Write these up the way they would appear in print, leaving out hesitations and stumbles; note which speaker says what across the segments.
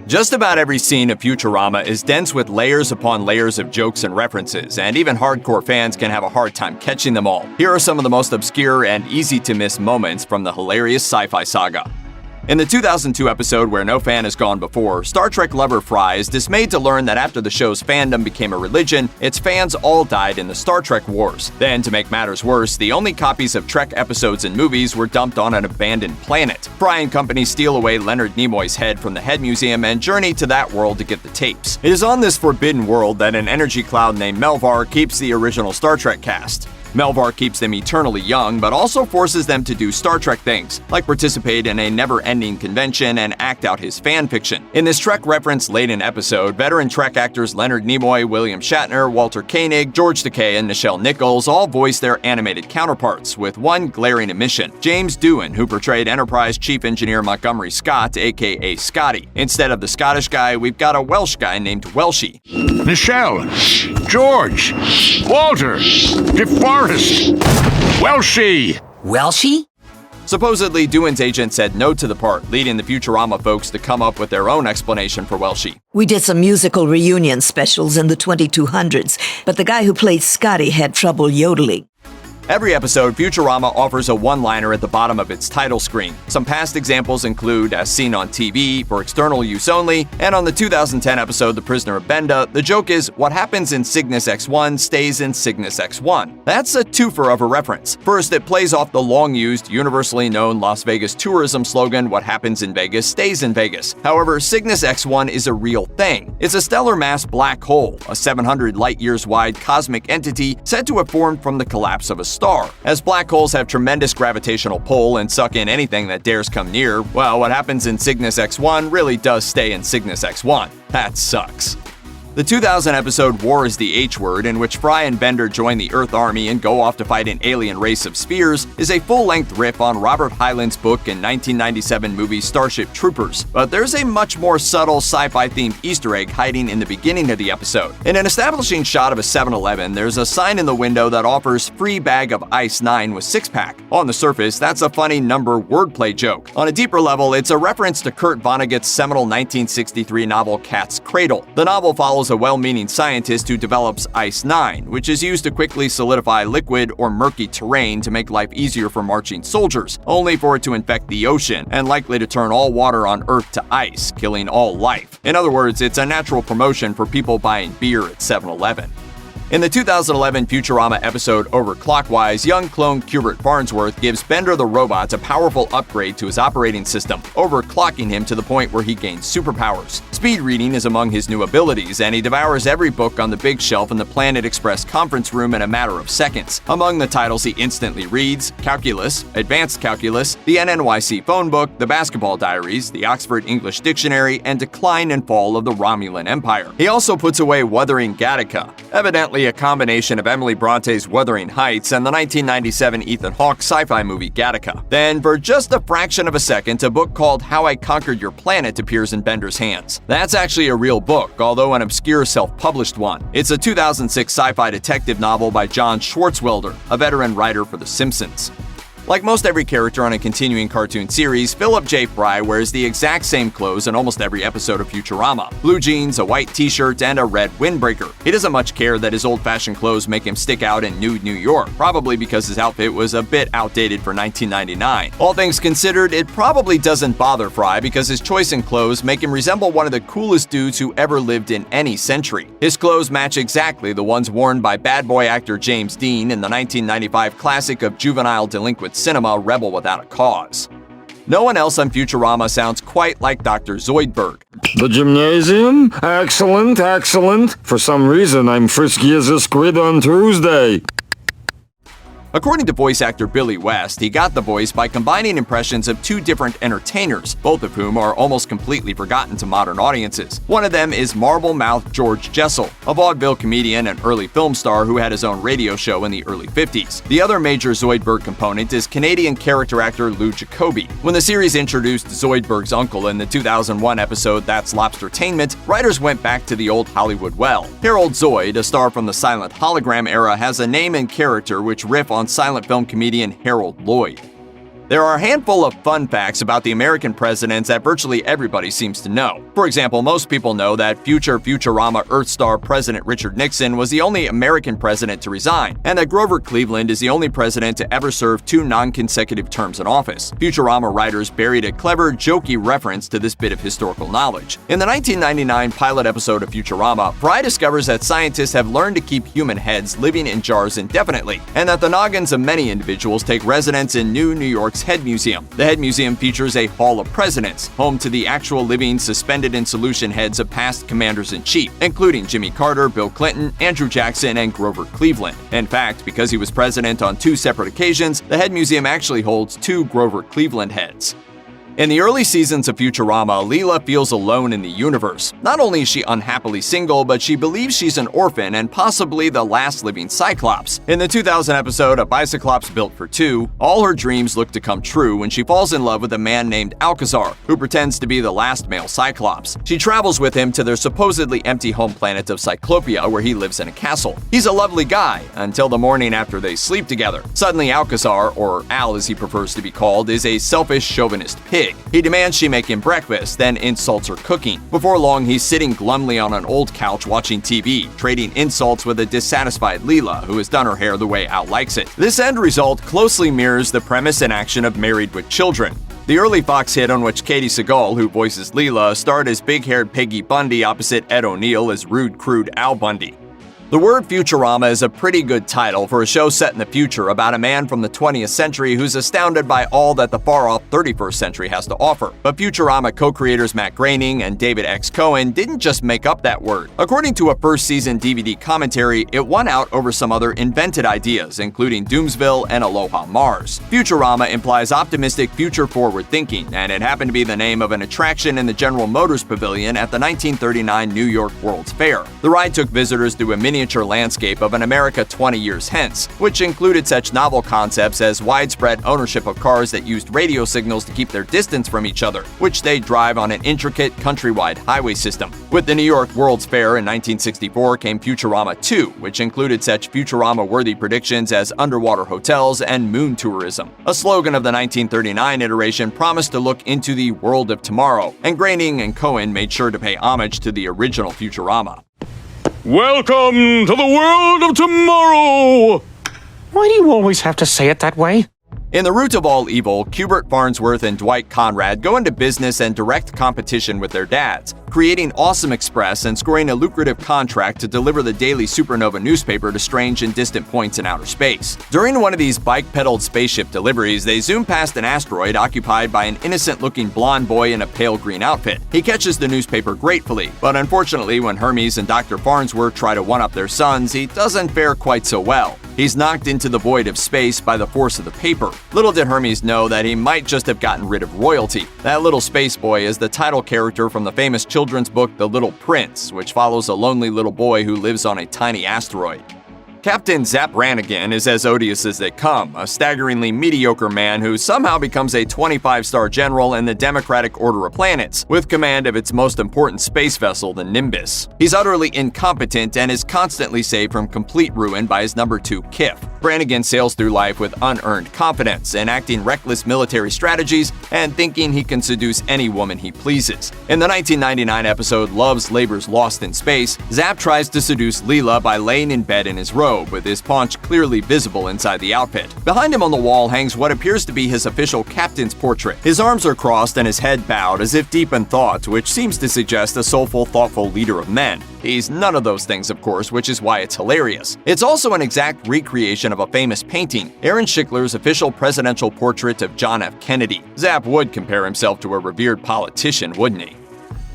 Speaker 1: Just about every scene of Futurama is dense with layers upon layers of jokes and references, and even hardcore fans can have a hard time catching them all. Here are some of the most obscure and easy-to-miss moments from the hilarious sci-fi saga. In the 2002 episode Where No Fan Has Gone Before, Star Trek lover Fry is dismayed to learn that after the show's fandom became a religion, its fans all died in the Star Trek Wars. Then, to make matters worse, the only copies of Trek episodes and movies were dumped on an abandoned planet. Fry and company steal away Leonard Nimoy's head from the Head Museum and journey to that world to get the tapes. It is on this forbidden world that an energy cloud named Melvar keeps the original Star Trek cast. Melvar keeps them eternally young, but also forces them to do Star Trek things, like participate in a never-ending convention and act out his fan fiction. In this Trek-reference-laden episode, veteran Trek actors Leonard Nimoy, William Shatner, Walter Koenig, George Takei, and Nichelle Nichols all voice their animated counterparts, with one glaring omission: James Doohan, who portrayed Enterprise Chief Engineer Montgomery Scott, aka Scotty. Instead of the Scottish guy, we've got a Welsh guy named Welshy.
Speaker 2: Nichelle, George, Walter, DeForest, Welshy.
Speaker 3: Welshy?
Speaker 1: Supposedly, Doohan's agent said no to the part, leading the Futurama folks to come up with their own explanation for Welshy.
Speaker 4: We did some musical reunion specials in the 2200s, but the guy who played Scotty had trouble yodeling.
Speaker 1: Every episode, Futurama offers a one-liner at the bottom of its title screen. Some past examples include as seen on TV, for external use only, and on the 2010 episode The Prisoner of Benda, the joke is, what happens in Cygnus X1 stays in Cygnus X1. That's a twofer of a reference. First, it plays off the long-used, universally known Las Vegas tourism slogan, what happens in Vegas stays in Vegas. However, Cygnus X1 is a real thing. It's a stellar mass black hole, a 700 light-years wide cosmic entity said to have formed from the collapse of a star. As black holes have tremendous gravitational pull and suck in anything that dares come near, well, what happens in Cygnus X1 really does stay in Cygnus X1. That sucks. The 2000 episode War is the H Word, in which Fry and Bender join the Earth Army and go off to fight an alien race of spheres, is a full-length riff on Robert Heinlein's book and 1997 movie Starship Troopers. But there's a much more subtle sci-fi themed Easter egg hiding in the beginning of the episode. In an establishing shot of a 7-Eleven, there's a sign in the window that offers free bag of Ice 9 with 6-pack. On the surface, that's a funny number wordplay joke. On a deeper level, it's a reference to Kurt Vonnegut's seminal 1963 novel Cat's Cradle. The novel follows a well-meaning scientist who develops Ice 9, which is used to quickly solidify liquid or murky terrain to make life easier for marching soldiers, only for it to infect the ocean and likely to turn all water on Earth to ice, killing all life. In other words, it's a natural promotion for people buying beer at 7-Eleven. In the 2011 Futurama episode Overclockwise, young clone Cubert Farnsworth gives Bender the robot a powerful upgrade to his operating system, overclocking him to the point where he gains superpowers. Speed reading is among his new abilities, and he devours every book on the big shelf in the Planet Express conference room in a matter of seconds. Among the titles he instantly reads: Calculus, Advanced Calculus, the NNYC Phone Book, the Basketball Diaries, the Oxford English Dictionary, and Decline and Fall of the Romulan Empire. He also puts away Wuthering Gattaca, evidently a combination of Emily Bronte's Wuthering Heights and the 1997 Ethan Hawke sci-fi movie Gattaca. Then, for just a fraction of a second, a book called How I Conquered Your Planet appears in Bender's hands. That's actually a real book, although an obscure self-published one. It's a 2006 sci-fi detective novel by John Swartzwelder, a veteran writer for The Simpsons. Like most every character on a continuing cartoon series, Philip J. Fry wears the exact same clothes in almost every episode of Futurama: blue jeans, a white t-shirt, and a red windbreaker. He doesn't much care that his old-fashioned clothes make him stick out in nude New York, probably because his outfit was a bit outdated for 1999. All things considered, it probably doesn't bother Fry because his choice in clothes make him resemble one of the coolest dudes who ever lived in any century. His clothes match exactly the ones worn by bad boy actor James Dean in the 1995 classic of juvenile delinquent cinema, Rebel Without a Cause. No one else on Futurama sounds quite like Dr. Zoidberg.
Speaker 2: The gymnasium? Excellent, excellent. For some reason, I'm frisky as a squid on Tuesday.
Speaker 1: According to voice actor Billy West, he got the voice by combining impressions of two different entertainers, both of whom are almost completely forgotten to modern audiences. One of them is marble-mouthed George Jessel, a vaudeville comedian and early film star who had his own radio show in the early 50s. The other major Zoidberg component is Canadian character actor Lou Jacoby. When the series introduced Zoidberg's uncle in the 2001 episode That's Lobstertainment, writers went back to the old Hollywood well. Harold Zoid, a star from the silent hologram era, has a name and character which riff on silent film comedian Harold Lloyd. There are a handful of fun facts about the American presidents that virtually everybody seems to know. For example, most people know that future Futurama Earth star President Richard Nixon was the only American president to resign, and that Grover Cleveland is the only president to ever serve 2 non-consecutive terms in office. Futurama writers buried a clever, jokey reference to this bit of historical knowledge. In the 1999 pilot episode of Futurama, Fry discovers that scientists have learned to keep human heads living in jars indefinitely, and that the noggins of many individuals take residence in New York's Head Museum. The Head Museum features a Hall of Presidents, home to the actual living, suspended in solution heads of past commanders-in-chief, including Jimmy Carter, Bill Clinton, Andrew Jackson, and Grover Cleveland. In fact, because he was president on 2 separate occasions, the Head Museum actually holds 2 Grover Cleveland heads. In the early seasons of Futurama, Leela feels alone in the universe. Not only is she unhappily single, but she believes she's an orphan and possibly the last living Cyclops. In the 2000 episode, A Bicyclops Built for Two, all her dreams look to come true when she falls in love with a man named Alcazar, who pretends to be the last male Cyclops. She travels with him to their supposedly empty home planet of Cyclopia, where he lives in a castle. He's a lovely guy, until the morning after they sleep together. Suddenly Alcazar, or Al as he prefers to be called, is a selfish chauvinist pig. He demands she make him breakfast, then insults her cooking. Before long, he's sitting glumly on an old couch watching TV, trading insults with a dissatisfied Leela, who has done her hair the way Al likes it. This end result closely mirrors the premise and action of Married with Children, the early Fox hit on which Katie Sagal, who voices Leela, starred as big-haired Peggy Bundy opposite Ed O'Neill as rude, crude Al Bundy. The word Futurama is a pretty good title for a show set in the future about a man from the 20th century who's astounded by all that the far-off 31st century has to offer. But Futurama co-creators Matt Groening and David X. Cohen didn't just make up that word. According to a first-season DVD commentary, it won out over some other invented ideas, including Doomsville and Aloha Mars. Futurama implies optimistic, future-forward thinking, and it happened to be the name of an attraction in the General Motors Pavilion at the 1939 New York World's Fair. The ride took visitors to a miniature landscape of an America 20 years hence, which included such novel concepts as widespread ownership of cars that used radio signals to keep their distance from each other, which they drive on an intricate countrywide highway system. With the New York World's Fair in 1964 came Futurama 2, which included such Futurama-worthy predictions as underwater hotels and moon tourism. A slogan of the 1939 iteration promised to look into the world of tomorrow, and Groening and Cohen made sure to pay homage to the original Futurama.
Speaker 2: Welcome to the world of tomorrow!
Speaker 3: Why do you always have to say it that way?
Speaker 1: In The Root of All Evil, Hubert Farnsworth and Dwight Conrad go into business and direct competition with their dads, creating Awesome Express and scoring a lucrative contract to deliver the daily Supernova newspaper to strange and distant points in outer space. During one of these bike-pedaled spaceship deliveries, they zoom past an asteroid occupied by an innocent-looking blonde boy in a pale green outfit. He catches the newspaper gratefully, but unfortunately, when Hermes and Dr. Farnsworth try to one-up their sons, he doesn't fare quite so well. He's knocked into the void of space by the force of the paper. Little did Hermes know that he might just have gotten rid of royalty. That little space boy is the title character from the famous children's book The Little Prince, which follows a lonely little boy who lives on a tiny asteroid. Captain Zap Brannigan is as odious as they come, a staggeringly mediocre man who somehow becomes a 25-star general in the Democratic Order of Planets, with command of its most important space vessel, the Nimbus. He's utterly incompetent and is constantly saved from complete ruin by his number 2, Kif. Brannigan sails through life with unearned confidence, enacting reckless military strategies and thinking he can seduce any woman he pleases. In the 1999 episode Love's Labor's Lost in Space, Zap tries to seduce Leela by laying in bed in his robe, with his paunch clearly visible inside the outfit. Behind him on the wall hangs what appears to be his official captain's portrait. His arms are crossed and his head bowed as if deep in thought, which seems to suggest a soulful, thoughtful leader of men. He's none of those things, of course, which is why it's hilarious. It's also an exact recreation of a famous painting, Aaron Schickler's official presidential portrait of John F. Kennedy. Zap would compare himself to a revered politician, wouldn't he?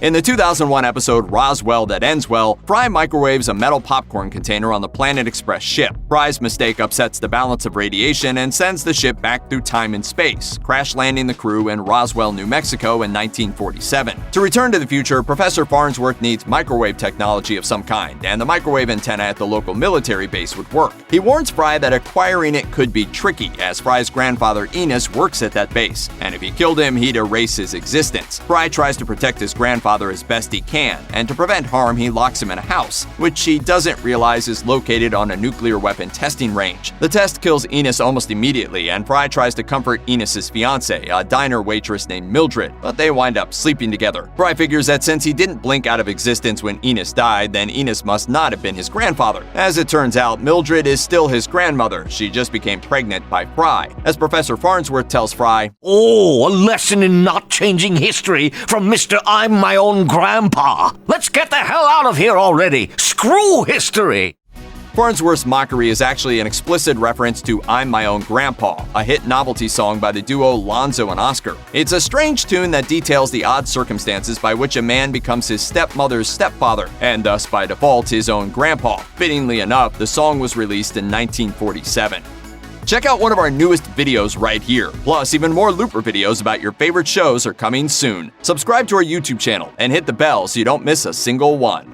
Speaker 1: In the 2001 episode Roswell That Ends Well, Fry microwaves a metal popcorn container on the Planet Express ship. Fry's mistake upsets the balance of radiation and sends the ship back through time and space, crash landing the crew in Roswell, New Mexico in 1947. To return to the future, Professor Farnsworth needs microwave technology of some kind, and the microwave antenna at the local military base would work. He warns Fry that acquiring it could be tricky, as Fry's grandfather Enos works at that base, and if he killed him, he'd erase his existence. Fry tries to protect his grandfather grandfather as best he can, and to prevent harm, he locks him in a house, which he doesn't realize is located on a nuclear weapon testing range. The test kills Enos almost immediately, and Fry tries to comfort Enos's fiancée, a diner waitress named Mildred, but they wind up sleeping together. Fry figures that since he didn't blink out of existence when Enos died, then Enos must not have been his grandfather. As it turns out, Mildred is still his grandmother. She just became pregnant by Fry. As Professor Farnsworth tells Fry,
Speaker 5: "Oh, a lesson in not changing history from Mr. I'm my own grandpa. Let's get the hell out of here already. Screw history."
Speaker 1: Farnsworth's mockery is actually an explicit reference to I'm My Own Grandpa, a hit novelty song by the duo Lonzo and Oscar. It's a strange tune that details the odd circumstances by which a man becomes his stepmother's stepfather, and thus by default his own grandpa. Fittingly enough, the song was released in 1947. Check out one of our newest videos right here. Plus, even more Looper videos about your favorite shows are coming soon. Subscribe to our YouTube channel and hit the bell so you don't miss a single one.